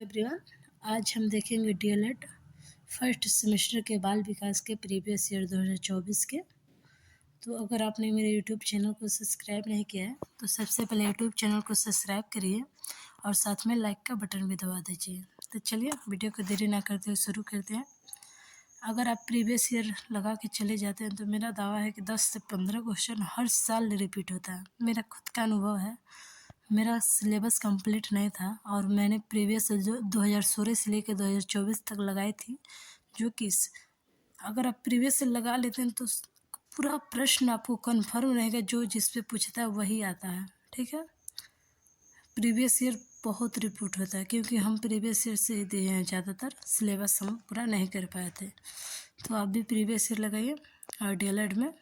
Everyone, आज हम देखेंगे डीएलएड फर्स्ट सेमेस्टर के बाल विकास के प्रीवियस ईयर 2024 के। तो अगर आपने मेरे यूट्यूब चैनल को सब्सक्राइब नहीं किया है तो सबसे पहले यूट्यूब चैनल को सब्सक्राइब करिए और साथ में लाइक का बटन भी दबा दीजिए। तो चलिए वीडियो को देरी ना करते हुए शुरू करते हैं। अगर आप प्रीवियस ईयर लगा के चले जाते हैं तो मेरा दावा है कि 10 से 15 क्वेश्चन हर साल रिपीट होता है। मेरा खुद का अनुभव है, मेरा सिलेबस कंप्लीट नहीं था और मैंने प्रीवियस जो 2016 से लेकर 2024 तक लगाई थी, जो कि अगर आप प्रीवियस से लगा लेते हैं तो पूरा प्रश्न आपको कन्फर्म रहेगा, जो जिस पे पूछता है वही आता है। ठीक है, प्रीवियस ईयर बहुत रिपीट होता है क्योंकि हम प्रीवियस ईयर से दिए हैं, ज़्यादातर सिलेबस हम पूरा नहीं कर पाए थे। तो आप भी प्रीवियस ईयर लगाइए और डीएलएड में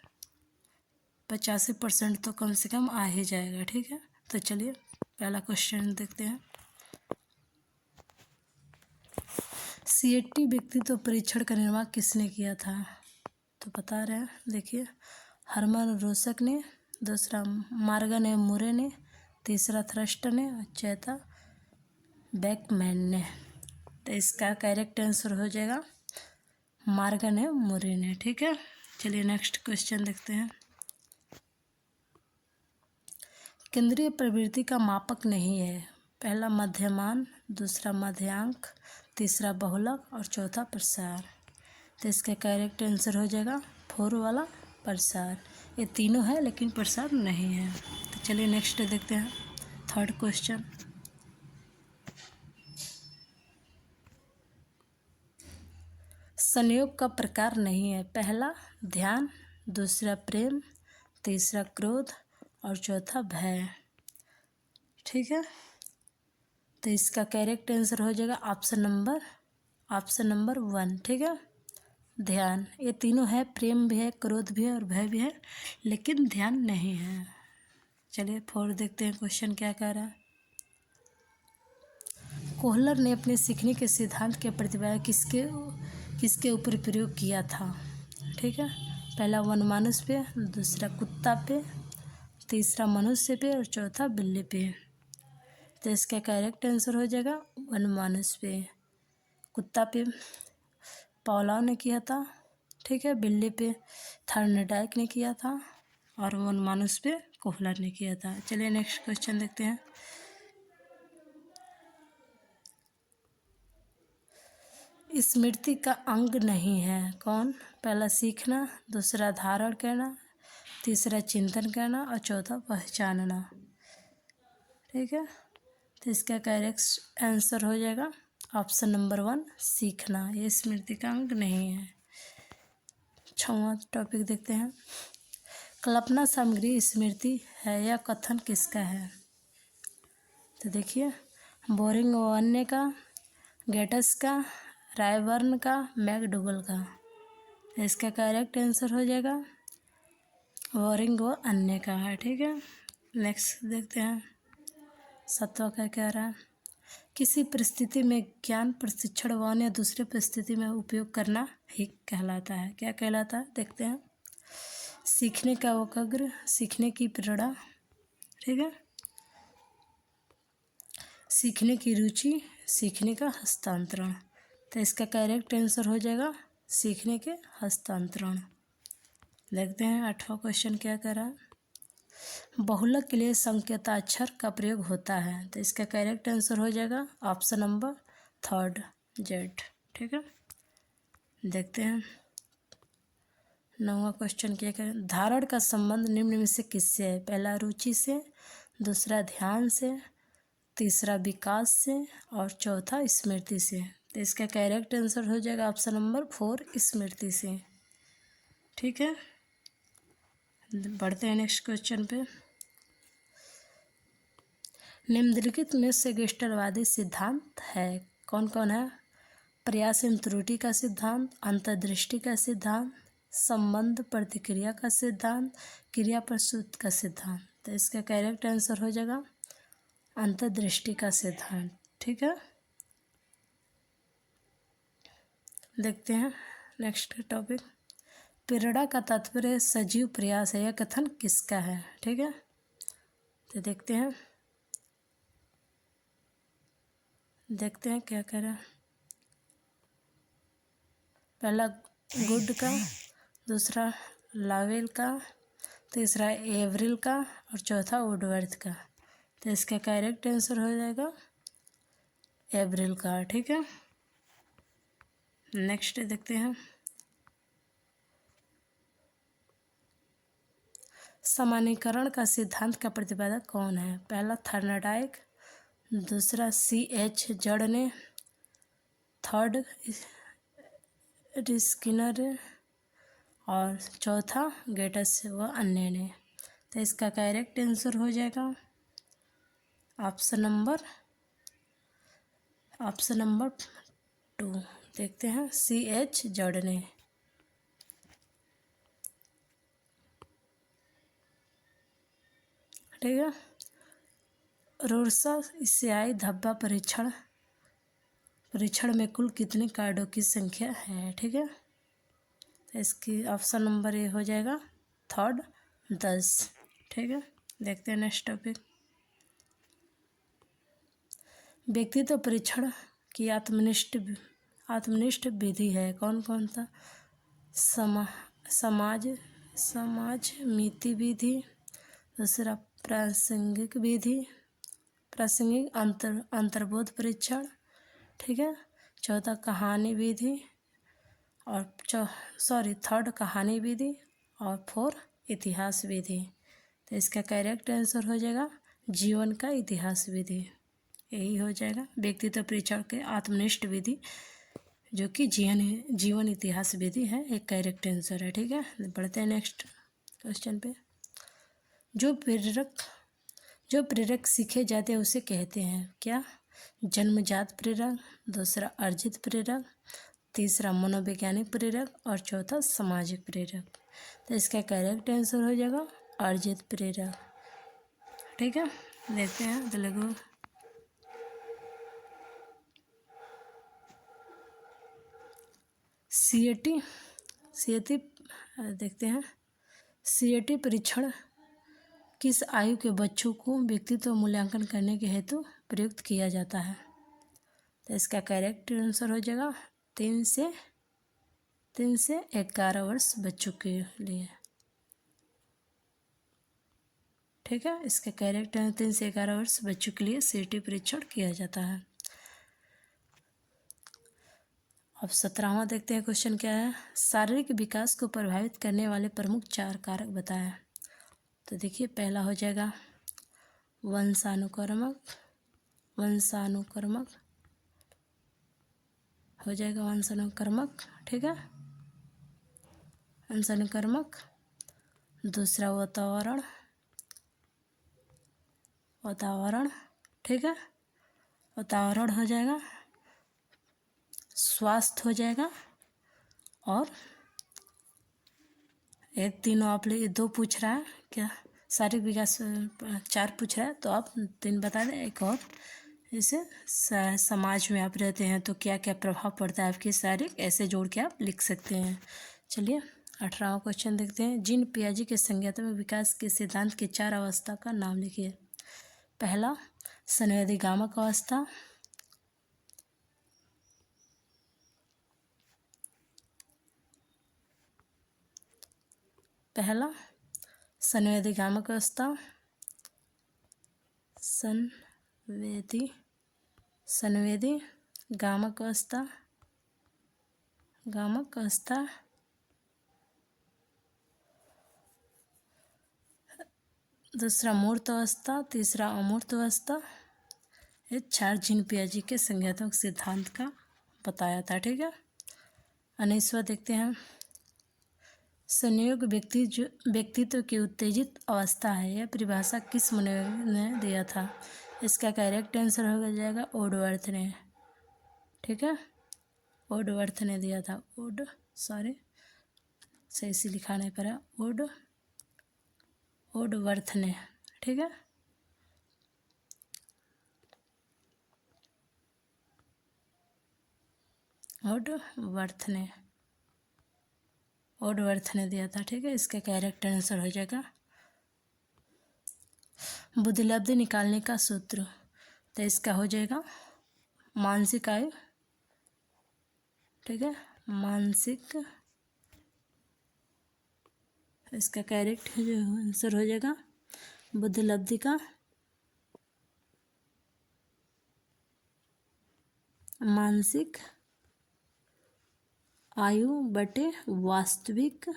85% तो कम से कम आ ही जाएगा। ठीक है, तो चलिए पहला क्वेश्चन देखते हैं। सीएटी व्यक्तित्व परीक्षण का निर्माण किसने किया था? तो बता रहे हैं, देखिए हरमन रोसक ने, दूसरा मार्गन ए मुरे ने, तीसरा थ्रस्टर ने और चौथा बैकमैन ने। तो इसका करेक्ट आंसर हो जाएगा मार्गन ए मुरे ने। ठीक है, चलिए नेक्स्ट क्वेश्चन देखते हैं। केंद्रीय प्रवृत्ति का मापक नहीं है। पहला मध्यमान, दूसरा मध्यांक, तीसरा बहुलक और चौथा प्रसार। तो इसका करेक्ट आंसर हो जाएगा 4 वाला प्रसार। ये तीनों है लेकिन प्रसार नहीं है। तो चलिए नेक्स्ट देखते हैं, थर्ड क्वेश्चन। संयोग का प्रकार नहीं है। पहला ध्यान, दूसरा प्रेम, तीसरा क्रोध और चौथा भय। ठीक है, तो इसका करेक्ट आंसर हो जाएगा ऑप्शन नंबर 1। ठीक है, ध्यान। ये तीनों है, प्रेम भी है, क्रोध भी है और भय भी है, लेकिन ध्यान नहीं है। चलिए 4 देखते हैं क्वेश्चन क्या कह रहा है। कोहलर ने अपने सीखने के सिद्धांत के प्रतिपादन किसके ऊपर प्रयोग किया था? ठीक है, पहला वनमानुष पे, दूसरा कुत्ता पे, तीसरा मनुष्य पे और चौथा बिल्ली पे। तो इसका करेक्ट आंसर हो जाएगा वनमानुष पे। कुत्ता पे पावलोव ने किया था। ठीक है, बिल्ली पे थॉर्नडाइक ने किया था और वनमानुष पे कोहलर ने किया था। चलिए नेक्स्ट क्वेश्चन देखते हैं। स्मृति का अंग नहीं है कौन? पहला सीखना, दूसरा धारण करना, तीसरा चिंतन करना और चौथा पहचानना। ठीक है, तो इसका करेक्ट आंसर हो जाएगा ऑप्शन नंबर 1 सीखना। ये स्मृति का अंग नहीं है। 6वां टॉपिक देखते हैं। कल्पना सामग्री स्मृति है, यह कथन किसका है? तो देखिए बोरिंग अन्य का, गेट्स का, रायबर्न का, मैकडूगल का। इसका करेक्ट आंसर हो जाएगा बोरिंग व अन्य का है। ठीक है, नेक्स्ट देखते हैं 7वां क्या कह रहा है। किसी परिस्थिति में ज्ञान प्रशिक्षण व अन्य दूसरे परिस्थिति में उपयोग करना ही कहलाता है। क्या कहलाता है देखते हैं। सीखने का एकाग्र, सीखने की प्रेरणा, ठीक है, सीखने की रुचि, सीखने का हस्तांतरण। तो इसका करेक्ट आंसर हो जाएगा सीखने के हस्तांतरण। देखते हैं 8वां क्वेश्चन क्या कर रहा है। बहुलक के लिए संकेताक्षर का प्रयोग होता है। तो इसका करेक्ट आंसर हो जाएगा ऑप्शन नंबर 3 जेड। ठीक है, देखते हैं 9वां क्वेश्चन क्या करें। धारण का संबंध निम्न में से किससे है? पहला रुचि से, दूसरा ध्यान से, तीसरा विकास से और चौथा स्मृति से। तो इसका करेक्ट आंसर हो जाएगा ऑप्शन नंबर 4 स्मृति से। ठीक है, बढ़ते हैं नेक्स्ट क्वेश्चन पे। निम्नलिखित में से गेस्टलवादी सिद्धांत है कौन कौन है? प्रयास एवं त्रुटि का सिद्धांत, अंतर्दृष्टि का सिद्धांत, संबंध प्रतिक्रिया का सिद्धांत, क्रिया प्रस्तुत का सिद्धांत। तो इसका करेक्ट आंसर हो जाएगा अंतर्दृष्टि का सिद्धांत। ठीक है, देखते हैं नेक्स्ट टॉपिक। प्रेरणा का तात्पर्य सजीव प्रयास है, यह कथन किसका है? ठीक है, तो देखते हैं देखते हैं क्या कह रहा है। पहला गुड का, दूसरा लावेल का, तीसरा एवरिल का और चौथा वुडवर्थ का। तो इसका करेक्ट आंसर हो जाएगा एवरिल का। ठीक है, नेक्स्ट देखते हैं। सामान्यीकरण का सिद्धांत का प्रतिपादक कौन है? पहला थर्नडाइक, दूसरा C.H. जड़ ने, थर्ड स्किनर और चौथा गेटस व अन्य ने। तो इसका करेक्ट आंसर हो जाएगा ऑप्शन नंबर 2। देखते हैं C.H. जड़ ने। ठीक है, रोर्सा स्याही धब्बा परीक्षण में कुल कितने कार्डों की संख्या है? ठीक है, तो इसकी ऑप्शन नंबर ए हो जाएगा थर्ड 10। ठीक है, देखते हैं नेक्स्ट टॉपिक। व्यक्तित्व परीक्षण की आत्मनिष्ठ विधि है कौन कौन सा? समाज मिति विधि, दूसरा प्रासंगिक अंतर्बोध परीक्षण। ठीक है, चौथा कहानी विधि और थर्ड कहानी विधि और 4 इतिहास विधि। तो इसका करेक्ट आंसर हो जाएगा जीवन का इतिहास विधि। यही हो जाएगा व्यक्तित्व परीक्षण के आत्मनिष्ठ विधि, जो कि जीवन इतिहास विधि है, एक करेक्ट आंसर है। ठीक है, बढ़ते हैं नेक्स्ट क्वेश्चन पे। जो प्रेरक सीखे जाते हैं उसे कहते हैं क्या? जन्मजात प्रेरक, दूसरा अर्जित प्रेरक, तीसरा मनोवैज्ञानिक प्रेरक और चौथा सामाजिक प्रेरक। तो इसका करेक्ट आंसर हो जाएगा अर्जित प्रेरक। ठीक है, देखते हैं तेलुगु। सीएटी देखते हैं। सीएटी परीक्षण किस आयु के बच्चों को व्यक्तित्व मूल्यांकन करने के हेतु प्रयुक्त किया जाता है? तो इसका करेक्ट आंसर हो जाएगा 3 से 11 वर्ष बच्चों के लिए। ठीक है, इसका करेक्ट 3 से 11 वर्ष बच्चों के लिए सीएटी परीक्षण किया जाता है। अब 17वां देखते हैं क्वेश्चन क्या है। शारीरिक विकास को प्रभावित करने वाले प्रमुख 4 कारक बताएं। तो देखिए, पहला हो जाएगा वंशानुक्रमक हो जाएगा वंशानुक्रमक। ठीक है, वंशानुक्रमक। दूसरा वातावरण। ठीक है, वातावरण हो जाएगा। स्वास्थ्य हो जाएगा। और एक तीनों आप 2 पूछ रहा है क्या? शारीरिक विकास 4 पूछ रहा है, तो आप 3 बता दें। एक और, जैसे समाज में आप रहते हैं तो क्या क्या प्रभाव पड़ता है आपके शारीरिक, ऐसे जोड़ के आप लिख सकते हैं। चलिए 18वां क्वेश्चन देखते हैं। जीन पियाजे के संज्ञानात्मक विकास के सिद्धांत के 4 अवस्था का नाम लिखिए। पहला संवेदीगामक अवस्था, संवेदीगामक अवस्था, गामक अवस्था, दूसरा मूर्त अवस्था, तीसरा अमूर्त अवस्था। ये 4 जीन पियाजे के संज्ञानात्मक सिद्धांत का बताया था। ठीक है, 19वां देखते हैं। संयोग व्यक्तित्व की उत्तेजित अवस्था है, यह परिभाषा किस मनोवैज्ञानिक ने दिया था? इसका करेक्ट आंसर हो जाएगा वुडवर्थ ने। ठीक है, वुडवर्थ ने दिया था। सही से लिखा नहीं पड़ा, वुडवर्थ ने। ठीक है, वुडवर्थ ने दिया था। ठीक है, इसका करेक्ट आंसर हो जाएगा बुद्धिलब्धि निकालने का सूत्र। तो इसका हो जाएगा मानसिक आयु, ठीक है, मानसिक, इसका करेक्ट जो आंसर हो जाएगा बुद्धिलब्धि का मानसिक आयु बटे वास्तविक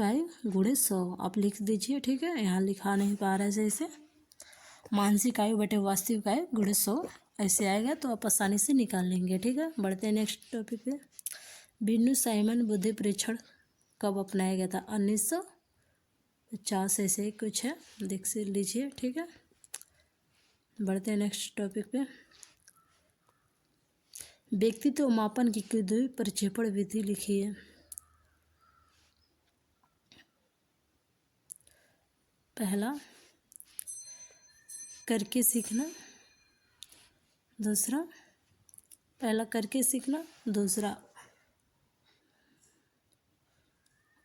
आयु गुणे 100 आप लिख दीजिए, ठीक है। यहाँ लिखा नहीं पा रहा है सही से। मानसिक आयु बटे वास्तविक आयु गुणे 100 ऐसे आएगा तो आप आसानी से निकाल लेंगे, ठीक है। बढ़ते हैं नेक्स्ट टॉपिक पे। बिन्नू साइमन बुद्धि परीक्षण कब अपनाया गया था? 1950 ऐसे ही कुछ है, देख से लीजिए, ठीक है। बढ़ते हैं नेक्स्ट टॉपिक पे। व्यक्तित्व मापन की कोई प्रक्षेपण विधि लिखी है। पहला करके सीखना, दूसरा पहला करके सीखना, दूसरा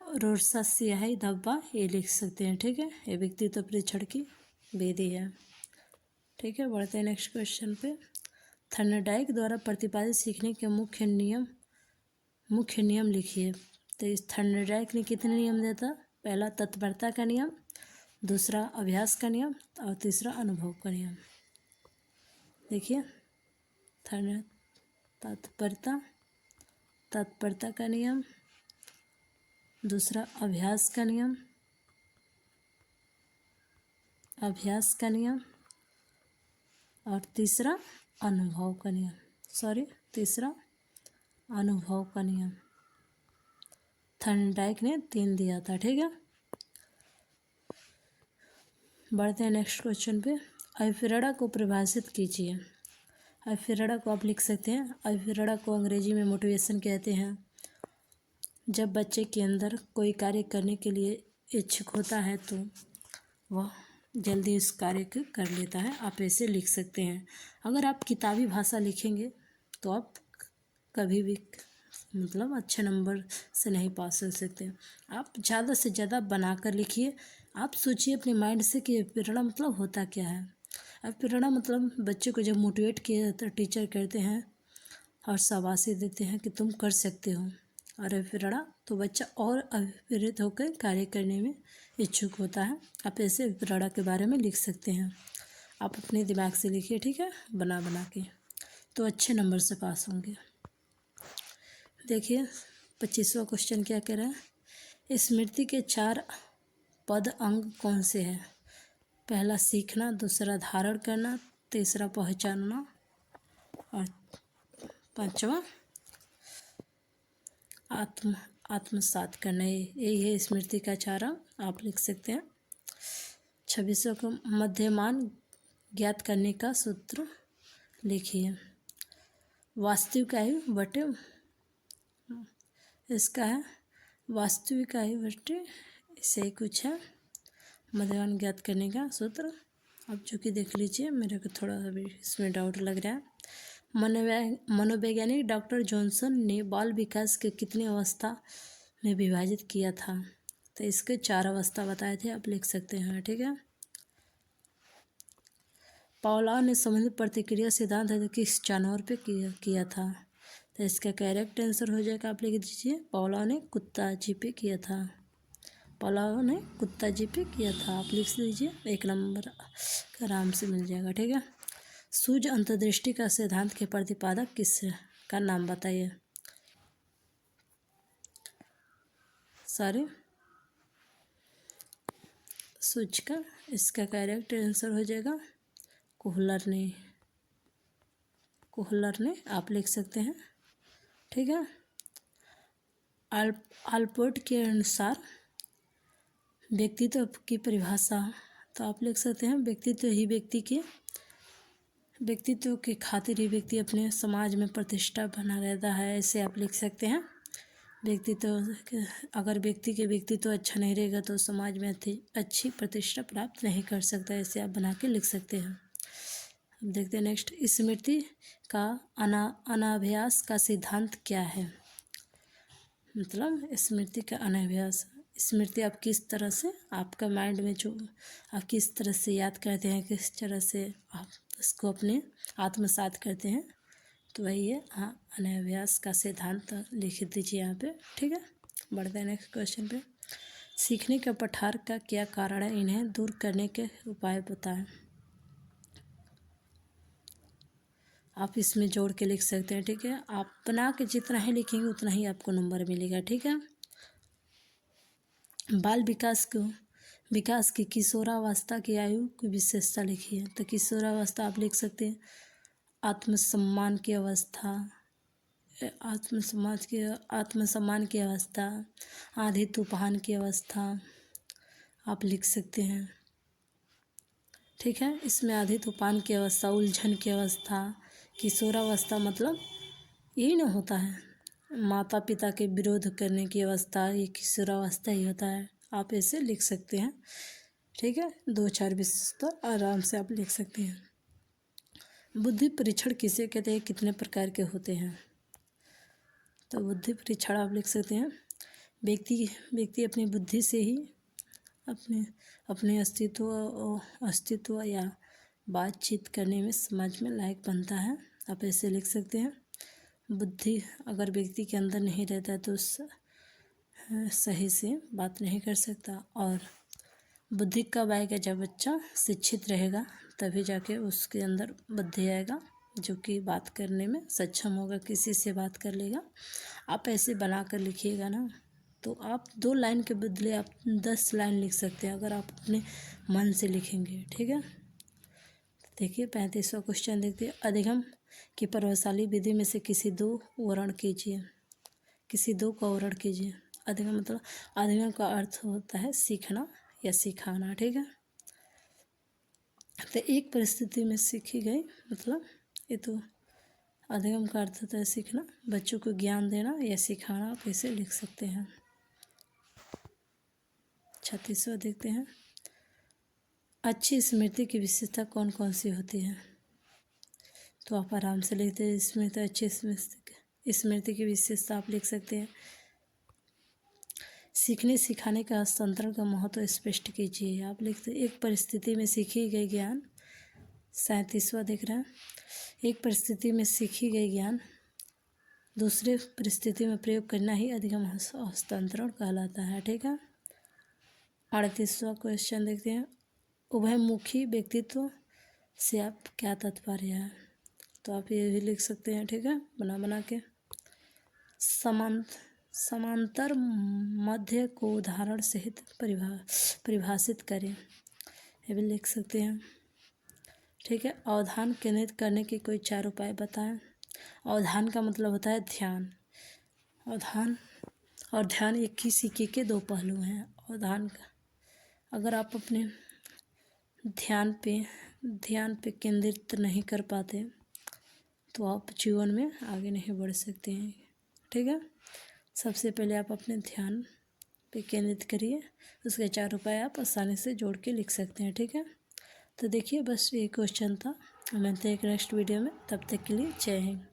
रोरसा स्याही धब्बा, ये लिख सकते हैं, ठीक है। ये व्यक्तित्व परीक्षण की विधि है, ठीक है। बढ़ते हैं नेक्स्ट क्वेश्चन पे। थर्नडाइक द्वारा प्रतिपादित सीखने के मुख्य नियम लिखिए। तो इस थर्नडाइक ने कितने नियम दिया था? पहला तत्परता का नियम, दूसरा अभ्यास का नियम और तीसरा अनुभव का नियम। देखिए, तत्परता का नियम, दूसरा अभ्यास का नियम और तीसरा अनुभव का नियम। थर्नडाइक ने 3 दिया था, ठीक है। बढ़ते हैं नेक्स्ट क्वेश्चन पे। अभिप्रेरणा को परिभाषित कीजिए। अभिप्रेरणा को आप लिख सकते हैं। अभिप्रेरणा को अंग्रेजी में मोटिवेशन कहते हैं। जब बच्चे के अंदर कोई कार्य करने के लिए इच्छुक होता है तो वह जल्दी उस कार्य को कर लेता है, आप ऐसे लिख सकते हैं। अगर आप किताबी भाषा लिखेंगे तो आप कभी भी मतलब अच्छे नंबर से नहीं पास हो सकते। आप ज़्यादा से ज़्यादा बनाकर लिखिए। आप सोचिए अपने माइंड से कि प्रेरणा मतलब होता क्या है। अब प्रेरणा मतलब बच्चे को जब मोटिवेट किया तो टीचर कहते हैं और शाबाशी देते हैं कि तुम कर सकते हो, और प्रेरणा तो बच्चा और अभिप्रेरित होकर कार्य करने में इच्छुक होता है। आप ऐसे प्रेरणा के बारे में लिख सकते हैं। आप अपने दिमाग से लिखिए, ठीक है, बना के, तो अच्छे नंबर से पास होंगे। देखिए 25वां क्वेश्चन क्या कह रहा है। स्मृति के 4 पद अंग कौन से हैं? पहला सीखना, दूसरा धारण करना, तीसरा पहचानना और 5वां आत्मसात करना। यही है स्मृति का 4 अंग, आप लिख सकते हैं। 26वां को मध्यमान ज्ञात करने का सूत्र लिखिए। वास्तविक आयु बटे, इसका है वास्तविक आयु बटे, इसे कुछ है मध्यमान ज्ञात करने का सूत्र, आप जो कि देख लीजिए, मेरे को थोड़ा अभी इसमें डाउट लग रहा है। मनोवैज्ञानिक डॉक्टर जॉनसन ने बाल विकास के कितनी अवस्था में विभाजित किया था? तो इसके 4 अवस्था बताए थे, आप लिख सकते हैं, ठीक है। पावलोव ने संबंधित प्रतिक्रिया सिद्धांत किस जानवर पे किया था? तो इसका करेक्ट आंसर हो जाएगा, आप लिख दीजिए, पावलोव ने कुत्ता जी पे किया था। आप लिख लीजिए, 1 नंबर आराम से मिल जाएगा, ठीक है। सूझ अंतर्दृष्टि का सिद्धांत के प्रतिपादक किस का नाम बताइए। सूझ का, इसका करेक्ट आंसर हो जाएगा कोहलर ने, आप लिख सकते हैं, ठीक है। आल्पोर्ट के अनुसार व्यक्तित्व की परिभाषा, तो आप लिख सकते हैं व्यक्तित्व के खातिर ही व्यक्ति अपने समाज में प्रतिष्ठा बना रहता है, ऐसे आप लिख सकते हैं। अगर व्यक्ति के व्यक्तित्व अच्छा नहीं रहेगा तो समाज में अच्छी प्रतिष्ठा प्राप्त नहीं कर सकता, ऐसे आप बना के लिख सकते हैं। देखते हैं नेक्स्ट। स्मृति का अनाभ्यास का सिद्धांत क्या है? मतलब स्मृति का अनाभ्यास, स्मृति आप किस तरह से आपका माइंड में जो आप किस तरह से याद करते हैं, किस तरह से आप उसको अपने आत्मसात करते हैं। तो वही है अनायास का सिद्धांत लिख दीजिए यहाँ पे, ठीक है। बढ़ते हैं नेक्स्ट क्वेश्चन पे। सीखने का पठार का क्या कारण है, इन्हें दूर करने के उपाय बताएं। आप इसमें जोड़ के लिख सकते हैं, ठीक है। आप बना के जितना ही लिखेंगे उतना ही आपको नंबर मिलेगा, ठीक है। बाल विकास की किशोरावस्था की आयु की विशेषता लिखिए। तो किशोरावस्था आप लिख सकते हैं आत्मसम्मान की अवस्था, आत्मसम्मान की अवस्था, आंधी तूफान की अवस्था आप लिख सकते हैं, ठीक है। इसमें आंधी तूफान की अवस्था, उलझन की अवस्था, किशोरावस्था मतलब यही ना होता है, माता पिता के विरोध करने की अवस्था, ये किशोरावस्था ही होता है। आप ऐसे लिख सकते हैं, ठीक है। 2-4 विशेषता आराम से आप लिख सकते हैं। बुद्धि परीक्षण किसे कहते हैं, कितने प्रकार के होते हैं। तो बुद्धि परीक्षण आप लिख सकते हैं व्यक्ति अपनी बुद्धि से ही अपने अस्तित्व या बातचीत करने में समाज में लायक बनता है। आप ऐसे लिख सकते हैं बुद्धि अगर व्यक्ति के अंदर नहीं रहता है तो सही से बात नहीं कर सकता। और बुद्धि कब आएगा, जब बच्चा शिक्षित रहेगा तभी जाके उसके अंदर बुद्धि आएगा, जो कि बात करने में सक्षम होगा, किसी से बात कर लेगा। आप ऐसे बना कर लिखिएगा ना, तो आप 2 लाइन के बदले आप 10 लाइन लिख सकते हैं अगर आप अपने मन से लिखेंगे, ठीक है। देखिए 35वां क्वेश्चन देखते हैं। अधिगम की प्रभावशाली विधि में से किसी दो का वर्णन कीजिए। अधिगम मतलब अधिगम का अर्थ होता है सीखना या सिखाना, ठीक है। तो एक परिस्थिति में सीखी गई मतलब ये तो अधिगम का अर्थ होता है सीखना, बच्चों को ज्ञान देना या सिखाना, आप इसे लिख सकते हैं। 36वां देखते हैं। अच्छी स्मृति की विशेषता कौन कौन सी होती है। तो आप आराम से लिखते हैं स्मृति, अच्छी स्मृति की विशेषता आप लिख सकते हैं। सीखने सिखाने का हस्तांतरण का महत्व स्पष्ट कीजिए। आप लिखते एक परिस्थिति में सीखी गई ज्ञान, 37वां देख रहे हैं। एक परिस्थिति में सीखी गई ज्ञान दूसरे परिस्थिति में प्रयोग करना ही अधिगम हस्तांतरण कहलाता है, ठीक है। 38वां क्वेश्चन देखते हैं। उभयमुखी व्यक्तित्व से आप क्या तात्पर्य है। तो आप ये भी लिख सकते हैं, ठीक है, बना के। समांतर मध्य को उदाहरण सहित परिभाषित करें, ये भी लिख सकते हैं, ठीक है। अवधान केंद्रित करने के कोई 4 उपाय बताएं। अवधान का मतलब होता है ध्यान। अवधान और ध्यान एक ही सिक्के के 2 पहलू हैं। अवधान का अगर आप अपने ध्यान पे केंद्रित नहीं कर पाते तो आप जीवन में आगे नहीं बढ़ सकते हैं, ठीक है। सबसे पहले आप अपने ध्यान पे केंद्रित करिए, उसके 4 उपाय आप आसानी से जोड़ के लिख सकते हैं, ठीक है। तो देखिए बस ये क्वेश्चन था। मिलते हैं एक नेक्स्ट वीडियो में, तब तक के लिए जय हिंद।